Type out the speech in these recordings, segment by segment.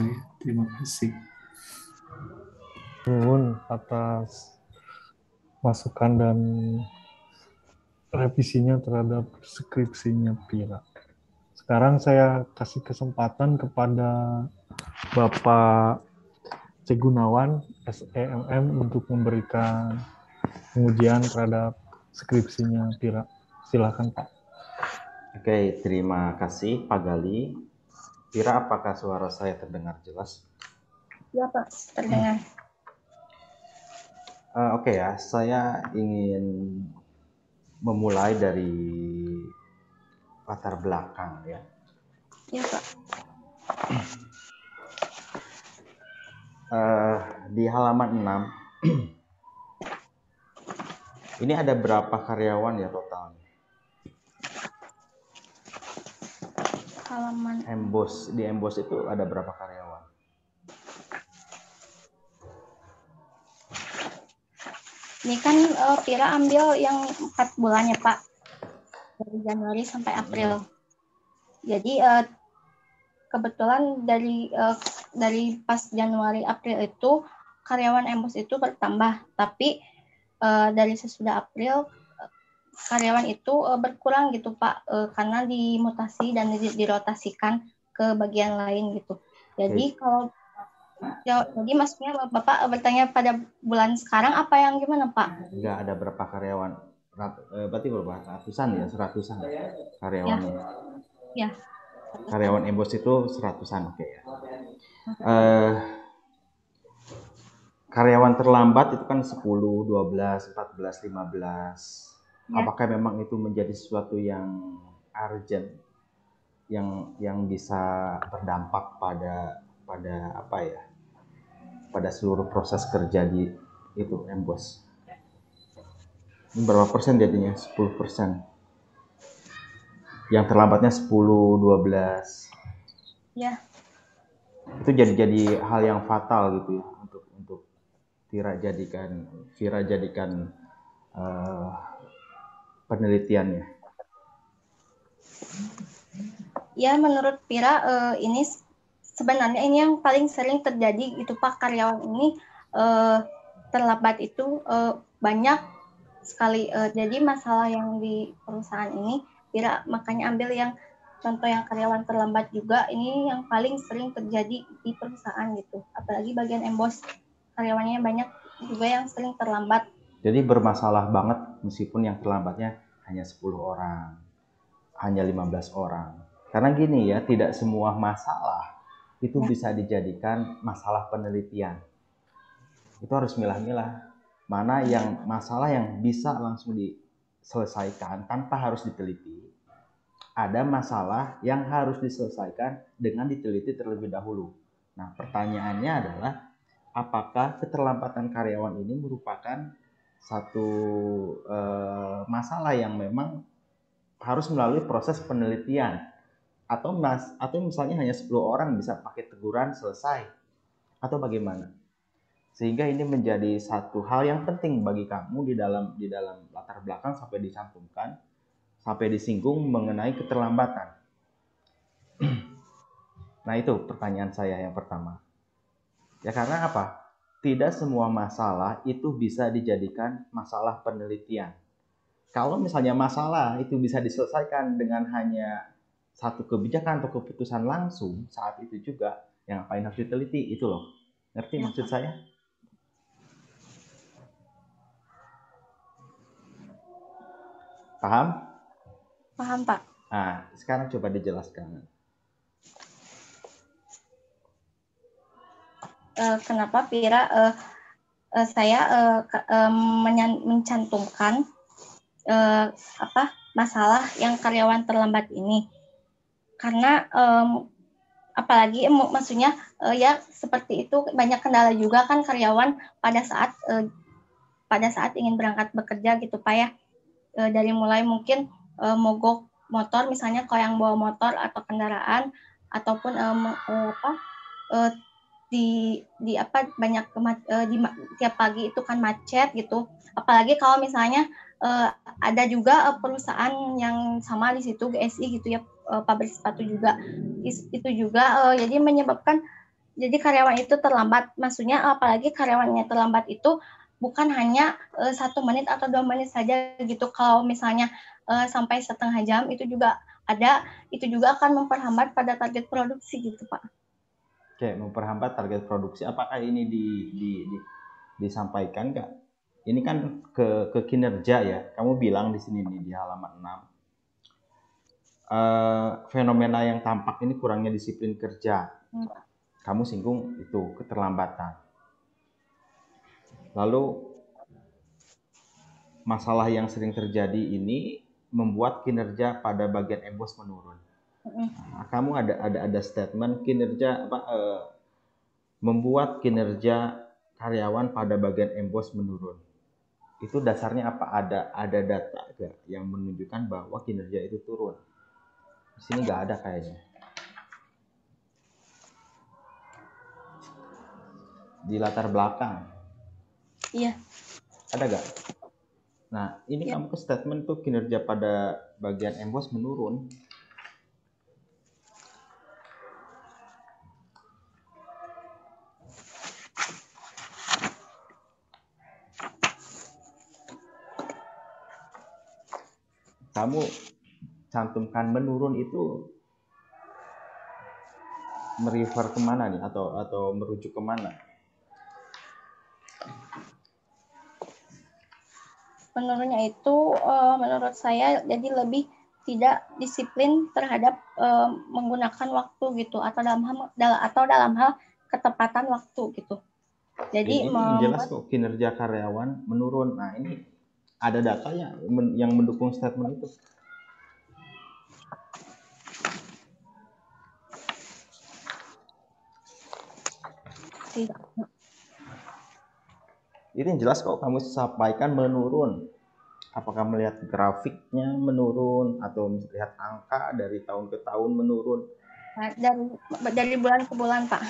saya. Terima kasih. Nuhun atas masukan dan revisinya terhadap skripsinya Pira. Sekarang saya kasih kesempatan kepada Bapak C. Gunawan, SEMM, untuk memberikan pengujian terhadap skripsinya Pira. Silakan Pak. Oke, terima kasih Pak Gali. Pira, apakah suara saya terdengar jelas? Ya Pak, terdengar. Oke ya, saya ingin memulai dari latar belakang ya. Ya Pak. Di halaman 6, ini ada berapa karyawan ya totalnya? Halaman Di Embos itu ada berapa karyawan? ini kan Pira ambil yang 4 bulan ya Pak, dari Januari sampai April. Jadi kebetulan dari pas Januari April itu karyawan Embos itu bertambah, tapi dari sesudah April karyawan itu berkurang gitu Pak, karena dimutasi dan dirotasikan ke bagian lain gitu. Jadi kalau jadi maksudnya Bapak bertanya pada bulan sekarang apa yang gimana Pak? Enggak, ada berapa karyawan? Berarti berapa? Seratusan karyawannya. Ya. Karyawan Embos itu seratusan, oke ya. Karyawan terlambat itu kan 10, 12, 14, 15. Ya. Apakah memang itu menjadi sesuatu yang urgent, yang bisa berdampak pada apa ya? Pada seluruh proses kerja di itu Embos. Ini berapa persen jadinya? 10%. Yang terlambatnya 10, 12. Ya. Itu jadi hal yang fatal gitu ya untuk Vira jadikan penelitiannya. Ya, menurut Vira ini sebenarnya ini yang paling sering terjadi itu Pak, karyawan ini terlambat itu banyak sekali. Jadi masalah yang di perusahaan ini Vira makanya ambil yang contoh yang karyawan terlambat juga, ini yang paling sering terjadi di perusahaan gitu. Apalagi bagian Embos karyawannya banyak juga yang sering terlambat. Jadi bermasalah banget meskipun yang terlambatnya hanya 10 orang, hanya 15 orang. Karena gini ya, tidak semua masalah itu bisa dijadikan masalah penelitian. Itu harus milah-milah. Mana yang masalah yang bisa langsung diselesaikan tanpa harus diteliti. Ada masalah yang harus diselesaikan dengan diteliti terlebih dahulu. Nah, pertanyaannya adalah apakah keterlambatan karyawan ini merupakan satu masalah yang memang harus melalui proses penelitian atau misalnya hanya 10 orang bisa pakai teguran selesai atau bagaimana? Sehingga ini menjadi satu hal yang penting bagi kamu di dalam latar belakang sampai dicantumkan, sampai disinggung mengenai keterlambatan. Nah, itu pertanyaan saya yang pertama. Ya karena apa? Tidak semua masalah itu bisa dijadikan masalah penelitian. Kalau misalnya masalah itu bisa diselesaikan dengan hanya satu kebijakan atau keputusan langsung saat itu juga, yang ngapain harus diteliti itu loh. Ngerti maksud saya? Paham? Paham Pak. Nah, sekarang coba dijelaskan. Kenapa Pira saya mencantumkan masalah yang karyawan terlambat ini? Karena apalagi maksudnya ya seperti itu, banyak kendala juga kan karyawan pada saat ingin berangkat bekerja gitu Pak ya. Dari mulai mungkin mogok motor misalnya, kalau yang bawa motor atau kendaraan, ataupun banyak tiap pagi itu kan macet gitu. Apalagi kalau misalnya ada juga perusahaan yang sama di situ, GSI gitu ya, pabrik sepatu juga, itu juga jadi menyebabkan jadi karyawan itu terlambat, maksudnya apalagi karyawannya terlambat itu bukan hanya 1 menit atau 2 menit saja gitu. Kalau misalnya sampai setengah jam itu juga ada, itu juga akan memperhambat pada target produksi gitu Pak. Oke, memperhambat target produksi. Apakah ini disampaikan nggak? Ini kan ke kinerja ya. Kamu bilang di sini nih di halaman 6. Fenomena yang tampak ini kurangnya disiplin kerja. Kamu singgung itu keterlambatan. Lalu masalah yang sering terjadi ini membuat kinerja pada bagian embos menurun. Nah, kamu ada statement kinerja membuat kinerja karyawan pada bagian embos menurun. Itu dasarnya apa? Ada data gak yang menunjukkan bahwa kinerja itu turun? Di sini nggak ada kayaknya. Di latar belakang. Iya. Ada gak? Nah, ini kamu ke statement tuh kinerja pada bagian embos menurun. Kamu cantumkan menurun itu merefer kemana nih atau merujuk kemana? Menurutnya itu menurut saya jadi lebih tidak disiplin terhadap menggunakan waktu gitu atau dalam hal ketepatan waktu gitu. Jadi ini jelas kok kinerja karyawan menurun. Nah, ini ada datanya yang mendukung statement itu. tidak. Ini jelas kok kamu sampaikan menurun. Apakah melihat grafiknya menurun atau melihat angka dari tahun ke tahun menurun? Dari bulan ke bulan Pak.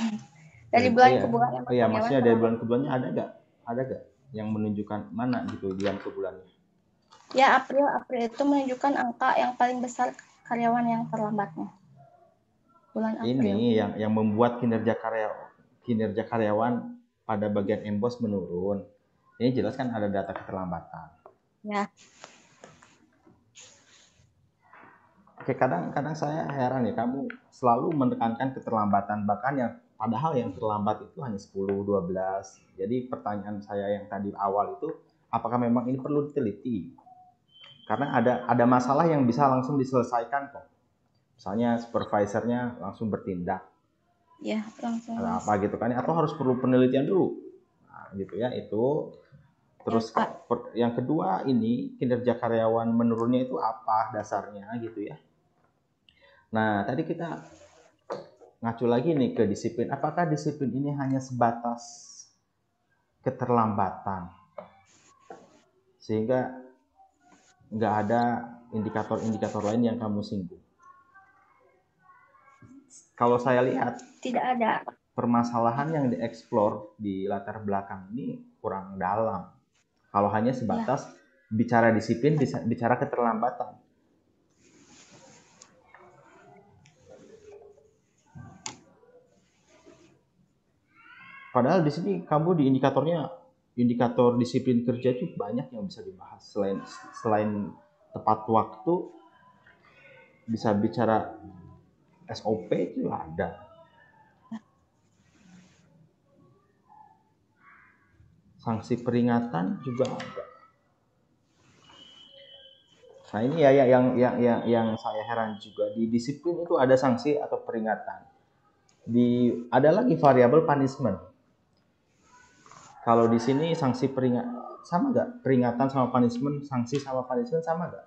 Dari bulan ke bulan. Iya, maksudnya dari bulan ke bulannya ada gak yang menunjukkan mana gitu bulan ke bulannya? Ya, April itu menunjukkan angka yang paling besar karyawan yang terlambatnya. Bulan April. Ini yang membuat kinerja karyawan pada bagian embos menurun. Ini jelas kan ada data keterlambatan. Ya. Oke, kadang saya heran ya, kamu selalu menekankan keterlambatan, bahkan yang padahal yang terlambat itu hanya 10, 12. Jadi pertanyaan saya yang tadi awal itu, apakah memang ini perlu diteliti? Karena ada masalah yang bisa langsung diselesaikan kok. Misalnya supervisornya langsung bertindak. Ya, langsung. Ada apa gitu kan, atau harus perlu penelitian dulu. Nah, gitu ya, itu. Terus ya, yang kedua ini, kinerja karyawan menurunnya itu apa dasarnya gitu ya. Nah, tadi kita ngacu lagi nih ke disiplin. Apakah disiplin ini hanya sebatas keterlambatan? Sehingga nggak ada indikator-indikator lain yang kamu singgung. Kalau saya lihat, tidak ada. Permasalahan yang dieksplor di latar belakang ini kurang dalam. Kalau hanya sebatas bicara disiplin, bicara keterlambatan. Padahal di sini kamu di indikator disiplin kerja itu banyak yang bisa dibahas. Selain tepat waktu, bisa bicara SOP itu ada. Sanksi peringatan juga ada. Nah, ini ya yang saya heran juga, di disiplin itu ada sanksi atau peringatan. Ada lagi variabel punishment. Kalau di sini sanksi peringatan sama nggak? Peringatan sama punishment, sanksi sama punishment sama nggak?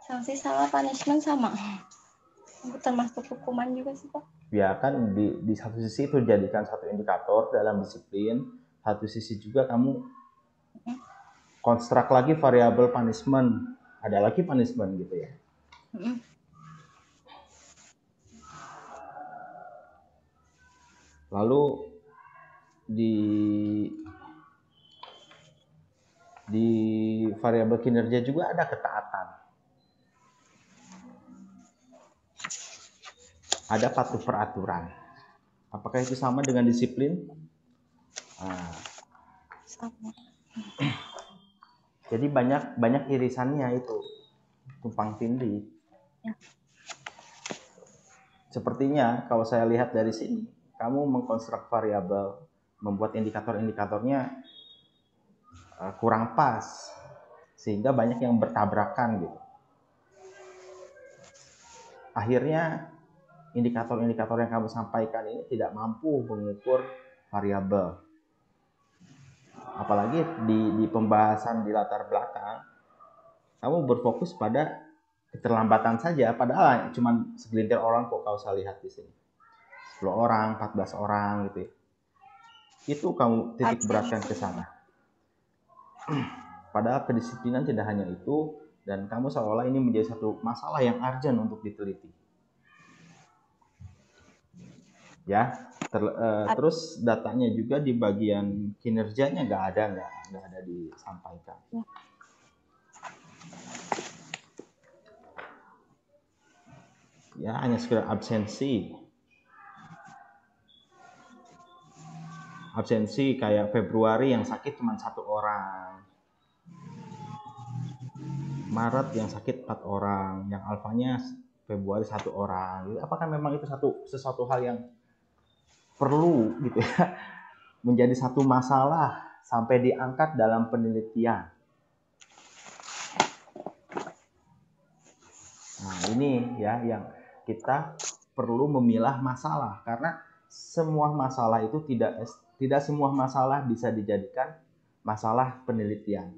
Sanksi sama punishment sama. Termasuk hukuman juga sih Pak. Ya kan di satu sisi itu jadikan satu indikator dalam disiplin, satu sisi juga kamu konstruk lagi variabel punishment, ada lagi punishment gitu ya. Lalu Di variabel kinerja juga ada ketaatan. Ada patuh peraturan. Apakah itu sama dengan disiplin? Nah, jadi banyak irisannya itu, tumpang tindih. Ya. Sepertinya kalau saya lihat dari sini, kamu mengkonstruk variabel, membuat indikator-indikatornya kurang pas, sehingga banyak yang bertabrakan gitu. Akhirnya indikator-indikator yang kamu sampaikan ini tidak mampu mengukur variabel. Apalagi di pembahasan di latar belakang, kamu berfokus pada keterlambatan saja, padahal cuma segelintir orang kok kalau saya lihat di sini. 10 orang, 14 orang gitu ya. Itu kamu titik beratkan ke sana. Padahal kedisiplinan tidak hanya itu, dan kamu seolah ini menjadi satu masalah yang urgent untuk diteliti. Ya, terus datanya juga di bagian kinerjanya nggak ada disampaikan. Ya, hanya sekedar absensi. Absensi kayak Februari yang sakit cuma 1 orang. Maret yang sakit 4 orang, yang alfanya Februari 1 orang. Apakah memang itu sesuatu hal yang perlu gitu ya, menjadi satu masalah sampai diangkat dalam penelitian? Nah, ini ya yang kita perlu memilah masalah, karena semua masalah itu tidak semua masalah bisa dijadikan masalah penelitian.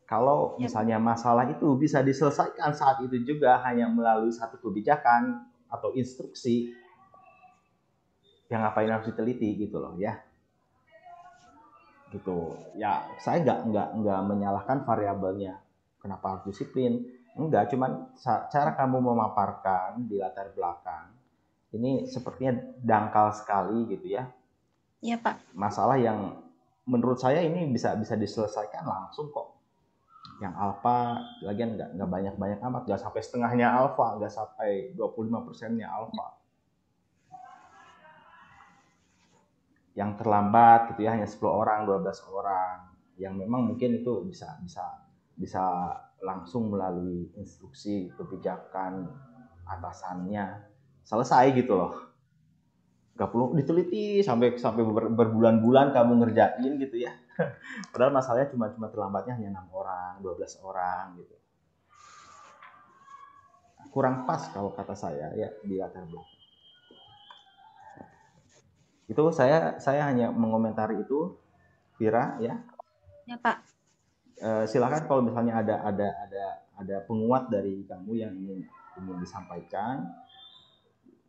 Kalau misalnya masalah itu bisa diselesaikan saat itu juga hanya melalui satu kebijakan atau instruksi, yang ngapain harus diteliti gitu loh ya. Gitu. Ya, saya nggak menyalahkan variabelnya. Kenapa harus disiplin? Enggak, cuman cara kamu memaparkan di latar belakang ini sepertinya dangkal sekali gitu ya. Iya, Pak. Masalah yang menurut saya ini bisa diselesaikan langsung kok. Yang alfa lagian nggak banyak amat, nggak sampai setengahnya alfa, nggak sampai 25%-nya alfa. Yang terlambat gitu ya hanya 10 orang, 12 orang, yang memang mungkin itu bisa langsung melalui instruksi kebijakan atasannya selesai gitu loh. Nggak perlu diteliti sampai berbulan-bulan kamu ngerjain gitu ya. Padahal masalahnya cuma terlambatnya hanya 6 orang, 12 orang gitu. Kurang pas kalau kata saya ya di latar belakang. Itu saya hanya mengomentari itu, Vira ya. Ya, Pak. Silakan kalau misalnya ada penguat dari kamu yang ingin disampaikan,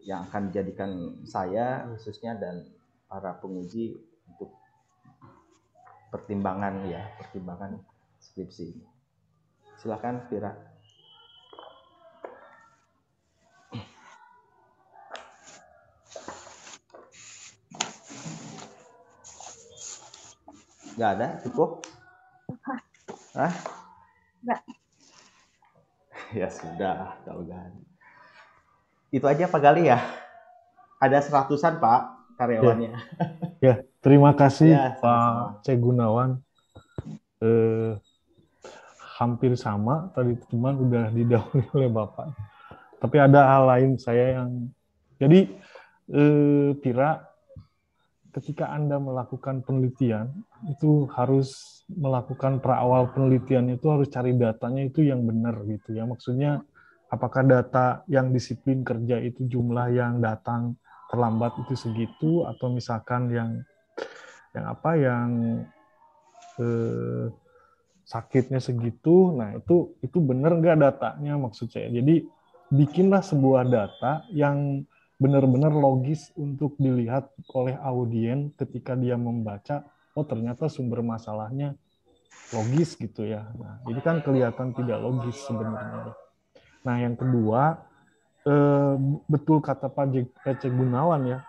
yang akan dijadikan saya khususnya dan para penguji untuk pertimbangan skripsi. Silakan Vira. Nggak ada, cukup? Hah? Nggak. Ya sudah, kalau nggak ada. Itu aja Pak Gali ya? Ada 100-an Pak karyawannya. Ya, terima kasih Ya, Pak C. Gunawan. Hampir sama tadi, cuman udah didahului oleh Bapak. Tapi ada hal lain saya yang... Jadi, Pira, ketika Anda melakukan penelitian, itu harus melakukan pra-awal penelitian, itu harus cari datanya itu yang benar gitu ya. Maksudnya, apakah data yang disiplin kerja itu jumlah yang datang terlambat itu segitu, atau misalkan yang sakitnya segitu. Nah, itu benar nggak datanya maksud saya. Jadi, bikinlah sebuah data yang benar-benar logis untuk dilihat oleh audien ketika dia membaca, oh ternyata sumber masalahnya logis gitu ya. Nah, ini kan kelihatan tidak logis sebenarnya. Nah, yang kedua, betul kata Pak C. Gunawan ya,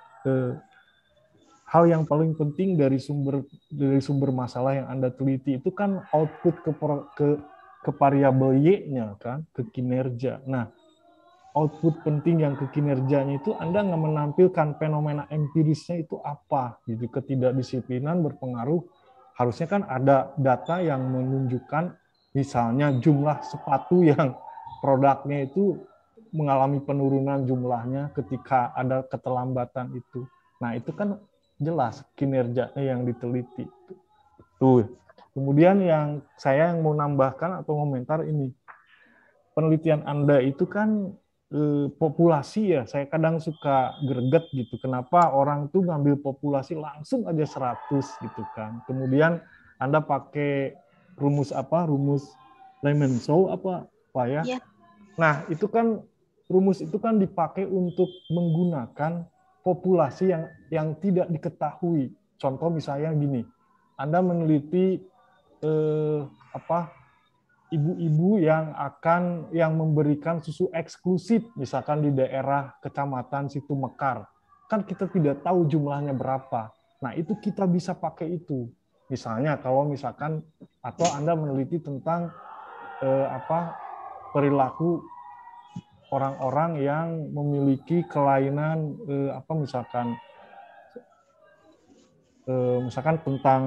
hal yang paling penting dari sumber masalah yang Anda teliti itu kan output ke variabel Y-nya kan, ke kinerja. Nah, output penting yang ke kinerjanya itu Anda nggak menampilkan fenomena empirisnya itu apa gitu. Ketidakdisiplinan berpengaruh, harusnya kan ada data yang menunjukkan misalnya jumlah sepatu yang produknya itu mengalami penurunan jumlahnya ketika ada keterlambatan itu. Nah, itu kan jelas kinerjanya yang diteliti. Tuh. Kemudian yang saya mau nambahkan atau komentar ini, penelitian Anda itu kan populasi ya, saya kadang suka greget gitu. Kenapa orang tuh ngambil populasi langsung aja 100 gitu kan. Kemudian Anda pakai rumus apa? Rumus Clemenceau apa ya? Ya. Nah, itu kan rumus itu kan dipakai untuk menggunakan populasi yang tidak diketahui. Contoh misalnya gini, Anda meneliti ibu-ibu yang memberikan susu eksklusif misalkan di daerah kecamatan Situ Mekar, kan kita tidak tahu jumlahnya berapa. Nah, itu kita bisa pakai itu. Misalnya kalau misalkan atau Anda meneliti tentang perilaku orang-orang yang memiliki kelainan misalkan tentang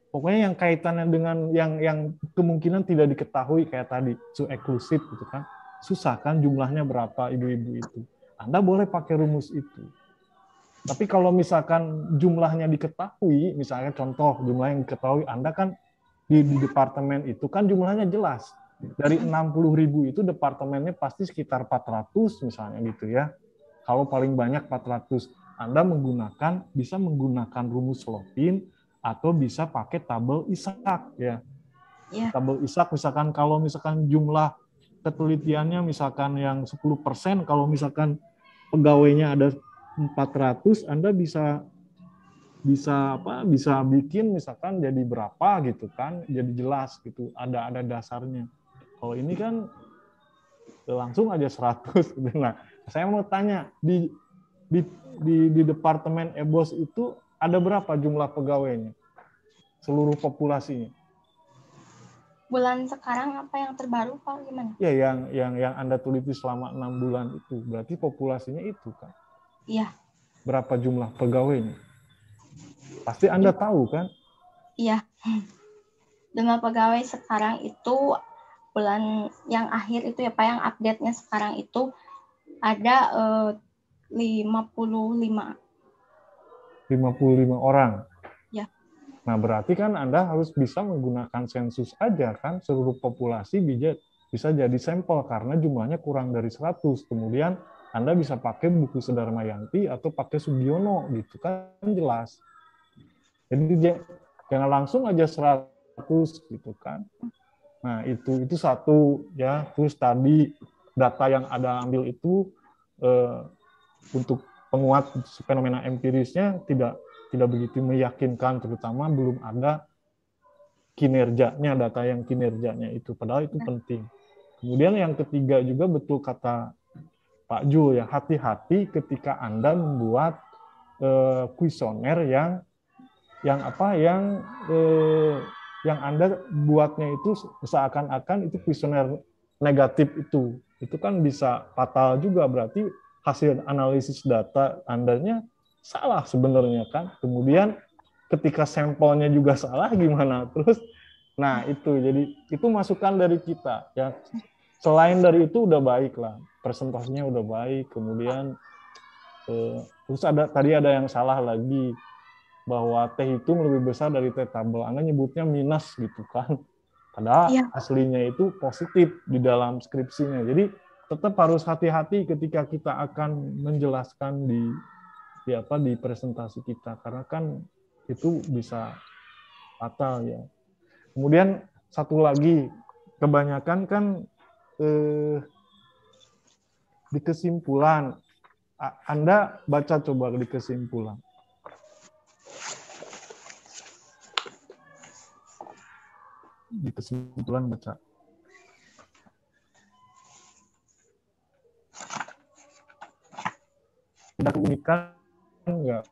pokoknya yang kaitannya dengan yang kemungkinan tidak diketahui kayak tadi su eksklusif gitu kan, susah kan jumlahnya berapa ibu-ibu itu, Anda boleh pakai rumus itu. Tapi kalau misalkan jumlahnya diketahui, misalnya contoh jumlah yang diketahui, Anda kan di departemen itu kan jumlahnya jelas, dari 60.000 itu departemennya pasti sekitar 400 misalnya gitu ya, kalau paling banyak 400. Anda bisa menggunakan rumus Slotkin atau bisa pakai tabel Isaac ya. Ya. Tabel Isaac misalkan kalau misalkan jumlah ketelitiannya misalkan yang 10%, kalau misalkan pegawainya ada 400, Anda bisa bikin misalkan jadi berapa gitu kan, jadi jelas gitu, ada dasarnya. Kalau ini kan langsung aja 100 gitu. Nah, saya mau tanya di departemen EBOS itu ada berapa jumlah pegawainya? Seluruh populasinya. Bulan sekarang apa yang terbaru Pak gimana? Ya, yang Anda teliti selama 6 bulan itu, berarti populasinya itu kan. Iya. Berapa jumlah pegawainya? Pasti Anda tahu kan? Iya. Jumlah pegawai sekarang itu bulan yang akhir itu ya Pak, yang update-nya sekarang itu ada 55. 55 orang. Ya. Nah, berarti kan Anda harus bisa menggunakan sensus aja kan, seluruh populasi bisa jadi sampel karena jumlahnya kurang dari 100. Kemudian Anda bisa pakai buku Sedarmayanti atau pakai Sugiono gitu kan, jelas. Jadi jangan langsung aja 100 gitu kan. Nah, itu satu ya. Terus tadi data yang Anda ambil itu untuk penguat fenomena empirisnya tidak begitu meyakinkan, terutama belum ada kinerjanya, data yang kinerjanya itu, padahal itu penting. Kemudian yang ketiga juga betul kata Pak Jul ya, hati-hati ketika Anda membuat kuesioner yang Anda buatnya itu seakan-akan itu kuesioner negatif itu kan bisa fatal juga, berarti hasil analisis data Andanya salah sebenarnya kan. Kemudian ketika sampelnya juga salah gimana terus? Nah, jadi itu masukan dari kita ya. Selain dari itu udah baik lah, presentasinya udah baik. Kemudian terus tadi ada yang salah lagi, bahwa T hitung lebih besar dari T tabel. Anda nyebutnya minus gitu kan. Padahal aslinya itu positif di dalam skripsinya. Jadi tetap harus hati-hati ketika kita akan menjelaskan di presentasi kita, karena kan itu bisa fatal ya. Kemudian satu lagi, kebanyakan kan di kesimpulan, Anda baca coba di kesimpulan. Di kesimpulan baca. Ada keunikan enggak?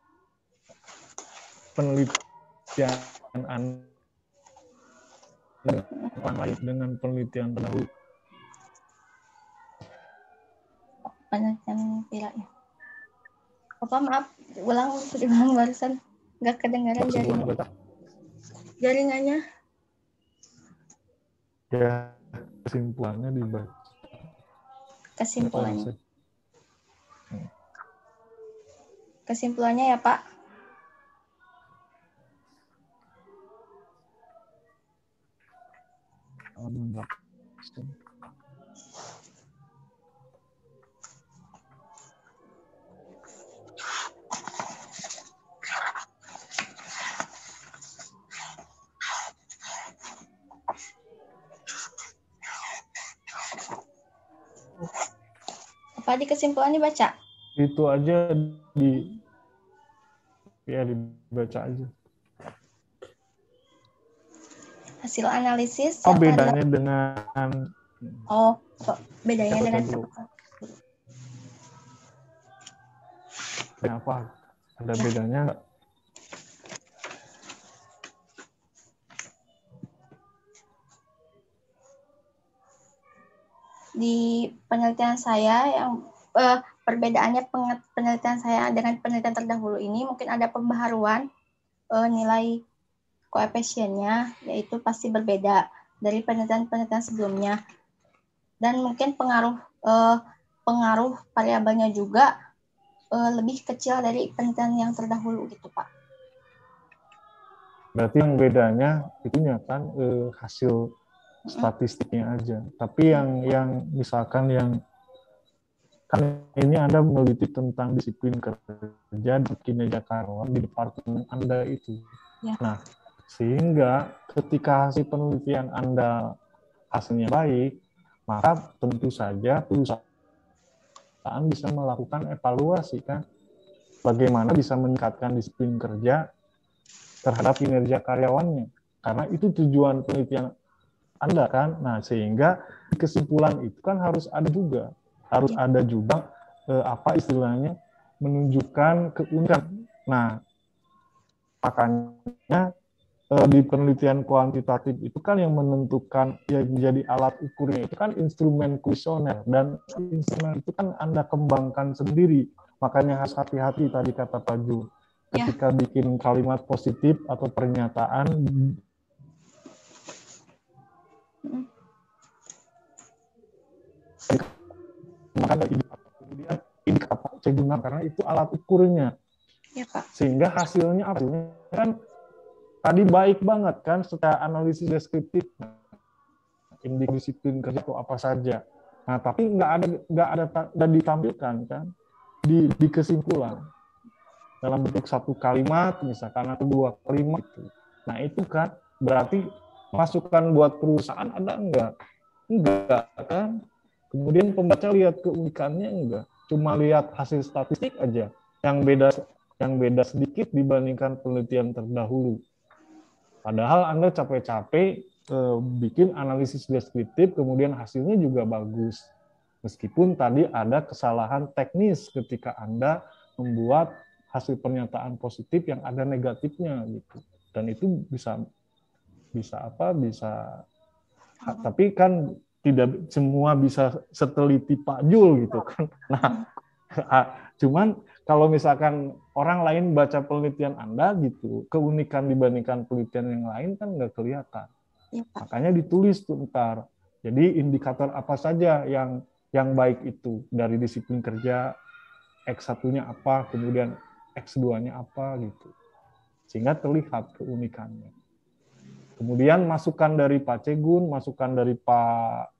penelitian Anda dengan penelitian terdahulu? Penelitian Pira ya. Apa maaf, diulang barusan nggak kedengaran jaringannya. Ya, kesimpulannya dibaca. Kesimpulannya ya Pak. Apa di kesimpulannya baca? Itu aja dibaca aja. Hasil analisis yang bedanya dengan bedanya dengan apa? Ada bedanya nggak? Di penelitian saya yang perbedaannya penelitian saya dengan penelitian terdahulu ini mungkin ada pembaharuan nilai koefisiennya, yaitu pasti berbeda dari penelitian-penelitian sebelumnya, dan mungkin pengaruh variabelnya juga lebih kecil dari penelitian yang terdahulu gitu Pak. Berarti yang bedanya itunya kan hasil statistiknya aja. Tapi yang misalkan yang kan ini Anda meneliti tentang disiplin kerja di kinerja karyawan di departemen Anda itu. Ya. Nah, sehingga ketika hasil penelitian Anda hasilnya baik, maka tentu saja perusahaan bisa melakukan evaluasi kan, bagaimana bisa meningkatkan disiplin kerja terhadap kinerja karyawannya. Karena itu tujuan penelitian Anda kan. Nah, sehingga kesimpulan itu kan harus ada juga apa istilahnya, menunjukkan keunikan. Nah, makanya di penelitian kuantitatif itu kan yang menentukan yang menjadi alat ukurnya itu kan instrumen kuesioner, dan instrumen itu kan Anda kembangkan sendiri. Makanya harus hati-hati tadi kata Pak Ju, ketika bikin kalimat positif atau pernyataan kemudian indikator digunakan karena itu alat ukurnya. Ya, Pak. Sehingga hasilnya kan tadi baik banget kan secara analisis deskriptif, indikator disiplin kerja itu apa saja. Nah, tapi nggak ada ditampilkan kan di kesimpulan dalam bentuk satu kalimat misalkan atau dua kalimat itu. Nah, itu kan berarti masukan buat perusahaan ada enggak kan. Kemudian pembaca lihat keunikannya enggak, cuma lihat hasil statistik aja yang beda sedikit dibandingkan penelitian terdahulu. Padahal Anda capek-capek bikin analisis deskriptif, kemudian hasilnya juga bagus. Meskipun tadi ada kesalahan teknis ketika Anda membuat hasil pernyataan positif yang ada negatifnya gitu. Dan itu bisa tapi kan tidak semua bisa seteliti Pak Jul gitu kan. Nah, cuman kalau misalkan orang lain baca penelitian Anda gitu, keunikan dibandingkan penelitian yang lain kan nggak kelihatan. Ya, makanya ditulis tuh ntar. Jadi indikator apa saja yang baik itu dari disiplin kerja, X1-nya apa, kemudian X2-nya apa gitu. Sehingga terlihat keunikannya. Kemudian masukan dari Pak Cegun, masukan dari Pak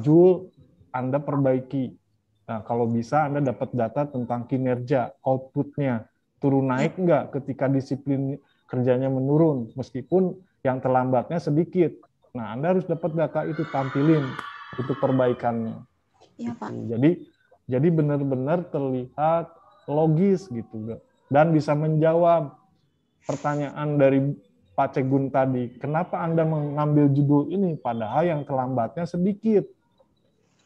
Jul, Anda perbaiki. Nah, kalau bisa Anda dapat data tentang kinerja, output-nya, turun naik enggak ketika disiplin kerjanya menurun, meskipun yang terlambatnya sedikit. Nah, Anda harus dapat data itu, tampilin untuk perbaikannya. Ya, Pak. Jadi benar-benar terlihat logis gitu, dan bisa menjawab pertanyaan dari Pak Cegun tadi, kenapa Anda mengambil judul ini padahal yang terlambatnya sedikit?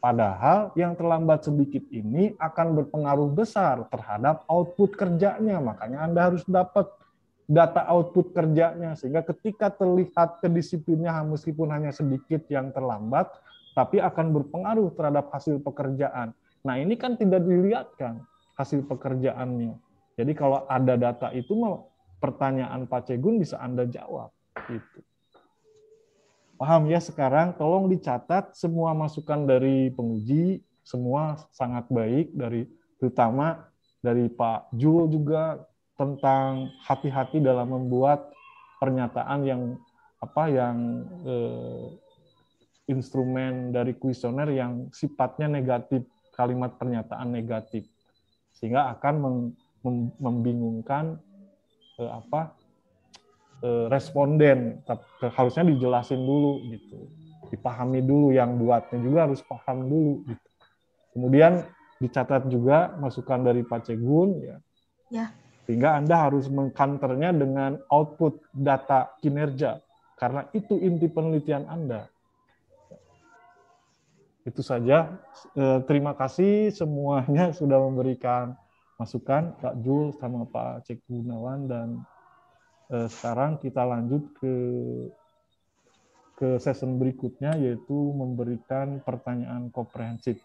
Padahal yang terlambat sedikit ini akan berpengaruh besar terhadap output kerjanya, makanya Anda harus dapat data output kerjanya, sehingga ketika terlihat kedisiplinnya meskipun hanya sedikit yang terlambat, tapi akan berpengaruh terhadap hasil pekerjaan. Nah, ini kan tidak dilihatkan hasil pekerjaannya. Jadi kalau ada data itu, pertanyaan Pak Cegun bisa Anda jawab. Gitu. Paham ya sekarang? Tolong dicatat semua masukan dari penguji, semua sangat baik, terutama dari Pak Jul juga, tentang hati-hati dalam membuat pernyataan yang instrumen dari kuesioner yang sifatnya negatif, kalimat pernyataan negatif, sehingga akan membingungkan responden. Harusnya dijelasin dulu gitu, dipahami dulu, yang buatnya juga harus paham dulu gitu. Kemudian dicatat juga masukan dari Pak Cegun ya. Sehingga Anda harus mengcounternya dengan output data kinerja, karena itu inti penelitian Anda. Itu saja. Terima kasih semuanya sudah memberikan masukan, Pak Jul sama Pak Cek Gunawan, dan sekarang kita lanjut ke session berikutnya, yaitu memberikan pertanyaan komprehensif.